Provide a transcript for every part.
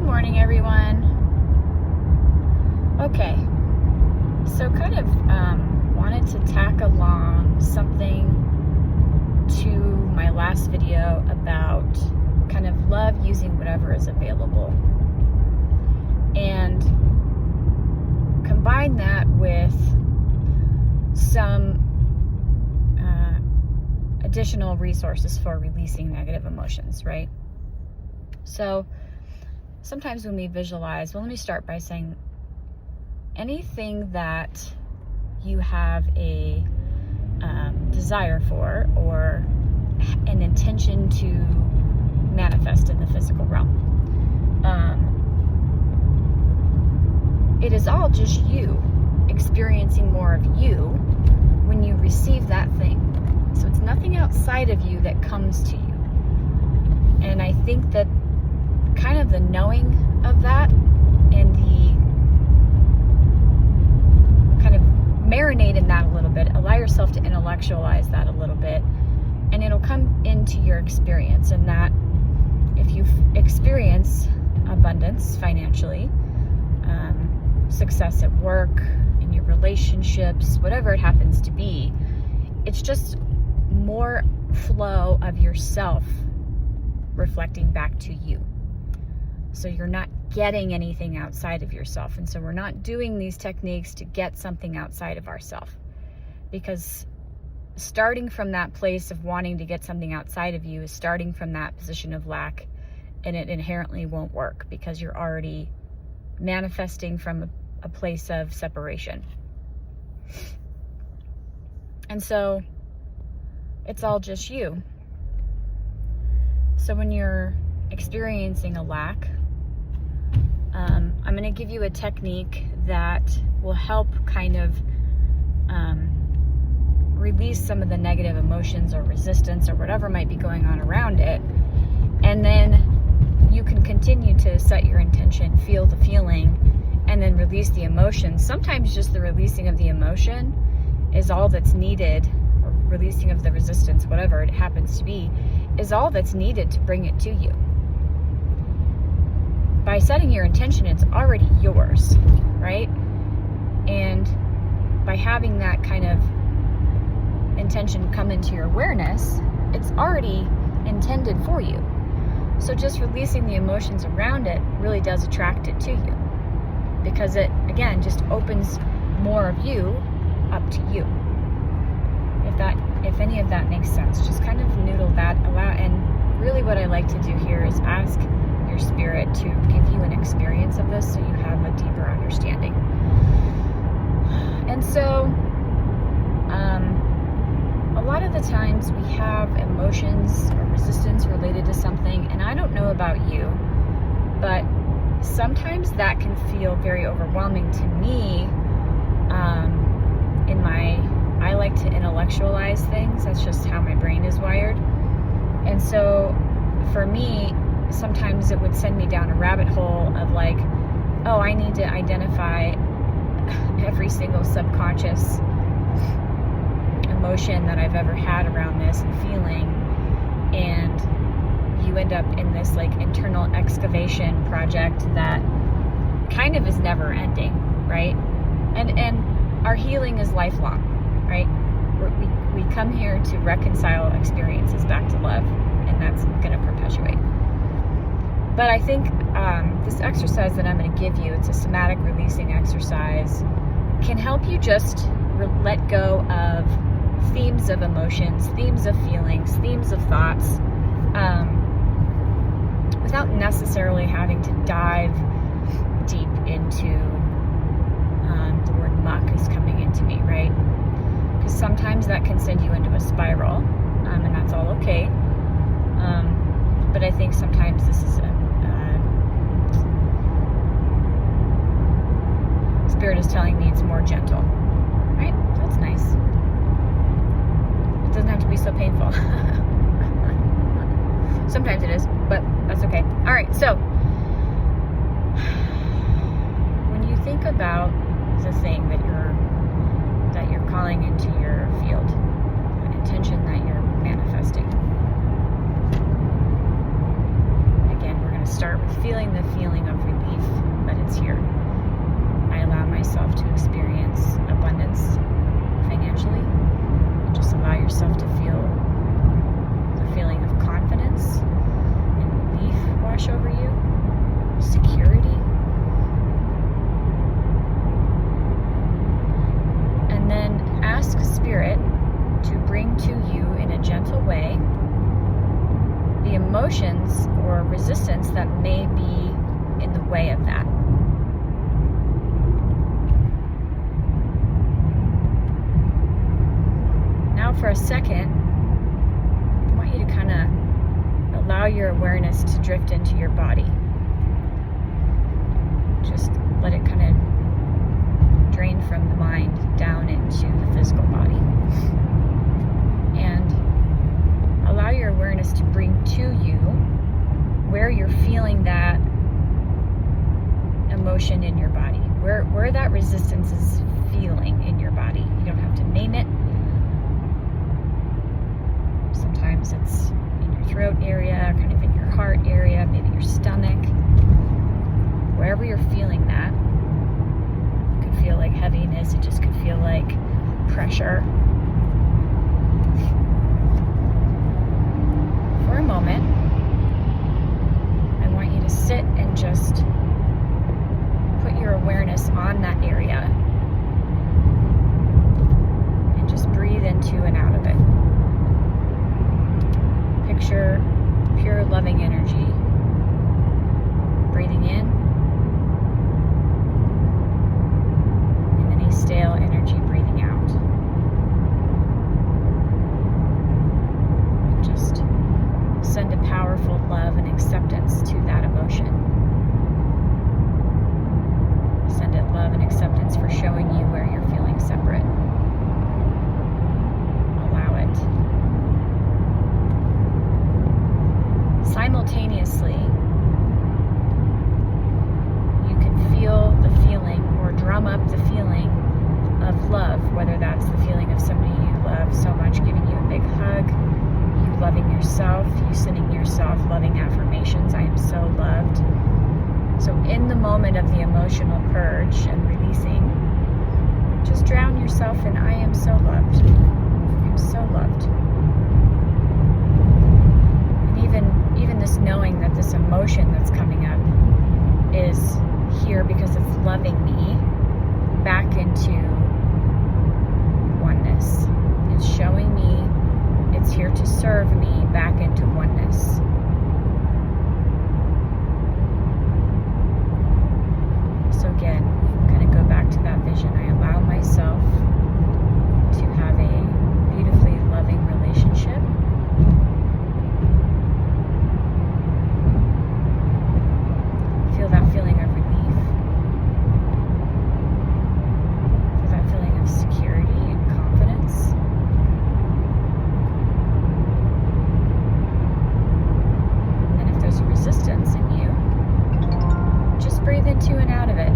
morning, everyone. Okay, so kind of wanted to tack along something to my last video about kind of love using whatever is available, and combine that with some additional resources for releasing negative emotions, right? So sometimes when we visualize, well, let me start by saying anything that you have a desire for or an intention to manifest in the physical realm, it is all just you experiencing more of you when you receive that thing. So it's nothing outside of you that comes to you. And I think that kind of the knowing of that and the kind of marinate in that a little bit, allow yourself to intellectualize that a little bit, and it'll come into your experience. And that if you experience abundance financially, success at work, in your relationships, whatever it happens to be, it's just more flow of yourself reflecting back to you. So you're not getting anything outside of yourself. And so we're not doing these techniques to get something outside of ourselves, because starting from that place of wanting to get something outside of you is starting from that position of lack, and it inherently won't work because you're already manifesting from a place of separation. And so it's all just you. So when you're experiencing a lack, I'm going to give you a technique that will help kind of release some of the negative emotions or resistance or whatever might be going on around it. And then you can continue to set your intention, feel the feeling, and then release the emotion. Sometimes just the releasing of the emotion is all that's needed, or releasing of the resistance, whatever it happens to be, is all that's needed to bring it to you. By setting your intention, it's already yours, right? And by having that kind of intention come into your awareness, it's already intended for you. So just releasing the emotions around it really does attract it to you, because it, again, just opens more of you up to you. If any of that makes sense, just kind of noodle that, allow. And really what I like to do here is ask your spirit to give you an experience of this so you have a deeper understanding. And so a lot of the times we have emotions or resistance related to something, and I don't know about you, but sometimes that can feel very overwhelming to me. I like to intellectualize things. That's just how my brain is wired. And so for me, sometimes it would send me down a rabbit hole of like, oh, I need to identify every single subconscious emotion that I've ever had around this and feeling. And you end up in this like internal excavation project that kind of is never ending, right? And our healing is lifelong, right? We come here to reconcile experiences back to love, and that's going to perpetuate. But I think this exercise that I'm going to give you, it's a somatic releasing exercise, can help you just let go of themes of emotions, themes of feelings, themes of thoughts, without necessarily having to dive deep into the word muck is coming into me, right? Because sometimes that can send you into a spiral, and that's all okay. But I think sometimes this is Spirit is telling me it's more gentle, right? That's nice. It doesn't have to be so painful. Sometimes it is, but that's okay. All right, so when you think about the thing that you're calling into your field, the intention that you're manifesting. Again, we're going to start with feeling the feeling of relief that it's here. I allow myself to experience abundance financially. Just allow yourself to feel the feeling of confidence and relief wash over you, security. And then ask Spirit to bring to you in a gentle way the emotions or resistance that may be in the way of that. Now for a second, I want you to kind of allow your awareness to drift into your body. Just let it kind of drain from the mind down into the physical body. And allow your awareness to bring to you where you're feeling that emotion in your body, where that resistance is feeling in your body. You don't have to name it. Sometimes it's in your throat area, kind of in your heart area, maybe your stomach. Wherever you're feeling that, it could feel like heaviness, it just could feel like pressure. For a moment, I want you to sit and just put your awareness on that area and just breathe into and out of it. Picture pure loving energy breathing in and any stale energy breathing out. And just send a powerful love and acceptance to that emotion. Send it love and acceptance for showing you where you're feeling separate. Allow it. Simultaneously, you can feel the feeling or drum up the feeling of love, whether that's the feeling of somebody you love so much giving you a big hug, you loving yourself, you sending yourself loving affirmations, I am so loved. So in the moment of the emotional purge and releasing, just drown yourself in I am so loved. I'm so loved. And even this knowing that this emotion that's coming up is here because it's loving me back into oneness. It's showing me it's here to serve me back into oneness. So again, kind of go back to that vision. I allow myself to have a beautifully loving relationship. Feel that feeling of relief. Feel that feeling of security and confidence. And if there's a resistance in you, just breathe into and out of it.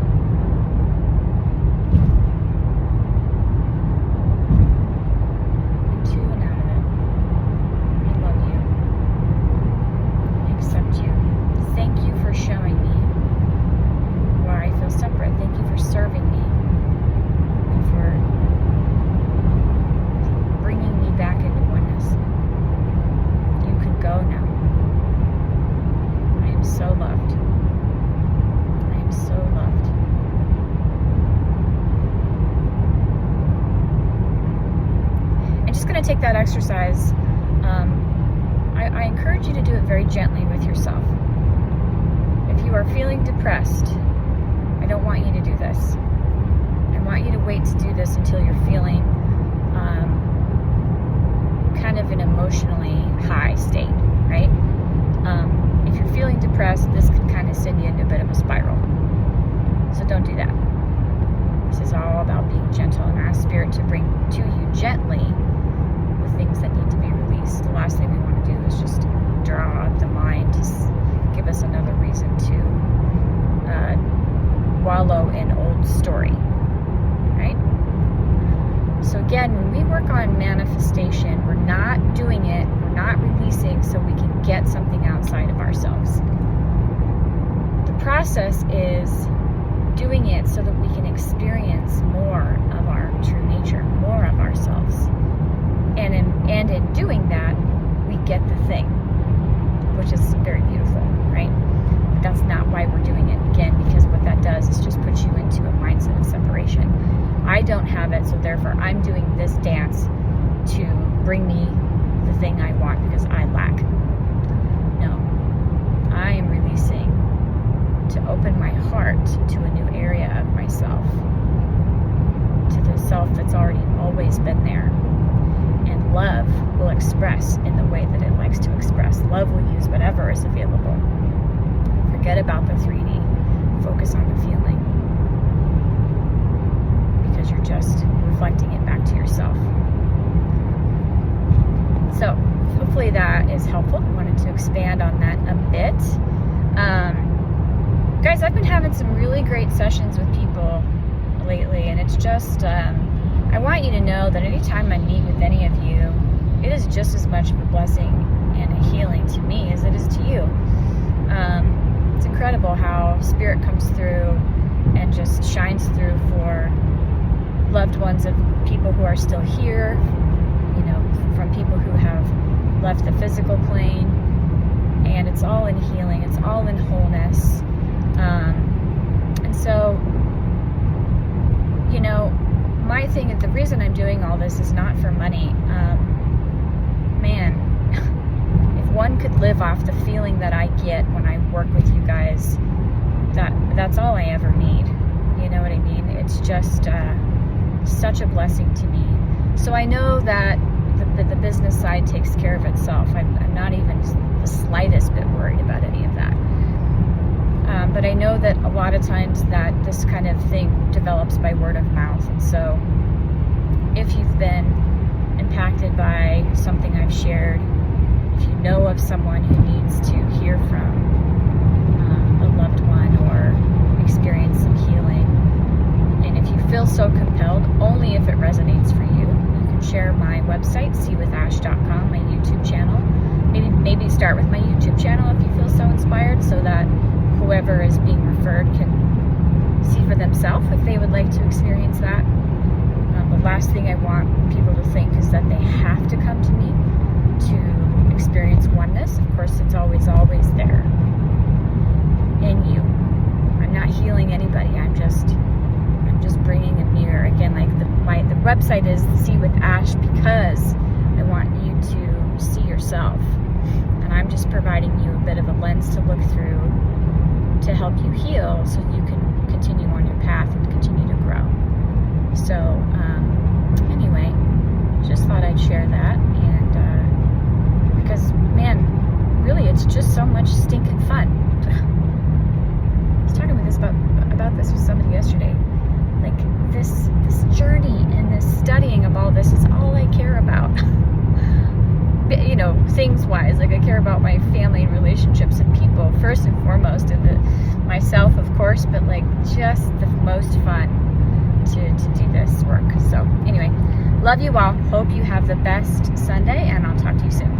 Into and out of it. I love you. I accept you. Thank you for showing me where I feel separate. Thank you for serving me and for bringing me back into oneness. You can go now. I am so loved. I am so loved. I'm just going to take that exercise. I encourage you to do it very gently with yourself. If you are feeling depressed, I don't want you to do this. I want you to wait to do this until you're feeling kind of an emotionally high state, right? If you're feeling depressed, this can kind of send you into a bit of a spiral. So don't do that. This is all about being gentle and ask Spirit to bring to you gently the things that need to be released. The last thing we want to do is just draw the mind to give us another reason to wallow in old story, right? So again, when we work on manifestation, we're not doing it, we're not releasing so we can get something outside of ourselves. process is doing it so that we can experience more of our true nature, more of ourselves. And in doing that, we get the thing, which is very beautiful, right? But that's not why we're doing it, again, because what that does is just put you into a mindset of separation. I don't have it, so therefore I'm doing this dance to bring me the thing I want because I lack. No, I am releasing to open my heart to a new area of myself, to the self that's already always been there. And love will express in the way that it likes to express. Love will use whatever is available. Forget about the 3D. Focus on the feeling. Because you're just reflecting it back to yourself. So, hopefully that is helpful. I wanted to expand on that a bit. Guys, I've been having some really great sessions with people lately, and it's just, I want you to know that anytime I meet with any of you, it is just as much of a blessing and a healing to me as it is to you. It's incredible how Spirit comes through and just shines through for loved ones of people who are still here, you know, from people who have left the physical plane, and it's all in healing, it's all in wholeness. And so, you know, my thing, the reason I'm doing all this is not for money. Man, if one could live off the feeling that I get when I work with you guys, that's all I ever need. You know what I mean? It's just such a blessing to me. So I know that the business side takes care of itself. I'm not even the slightest bit worried about any of that. But I know that a lot of times that this kind of thing develops by word of mouth. And so if you've been impacted by something I've shared, if you know of someone who needs to hear from a loved one or experience some healing, and if you feel so compelled, only if it resonates for you, you can share my website, seewithash.com, my YouTube channel. Maybe start with my YouTube channel if you feel so inspired, so that whoever is being referred can see for themselves if they would like to experience that. The last thing I want people to think is that they have to come to me to experience oneness. Of course, it's always there in you. I'm not healing anybody. I'm just bringing a mirror. Again, like the website is See with Ash because I want you to see yourself, and I'm just providing you a bit of a lens to look through to help you heal, so you can continue on your path and continue to grow. So anyway, just thought I'd share that, and because, man, really, it's just so much stinking fun. I was talking about this with somebody yesterday. Like this journey and this studying of all this is all I care about. You know, things wise, like I care about my family and relationships and people first and foremost, and myself, of course, but like just the most fun to do this work. So anyway, love you all. Hope you have the best Sunday, and I'll talk to you soon.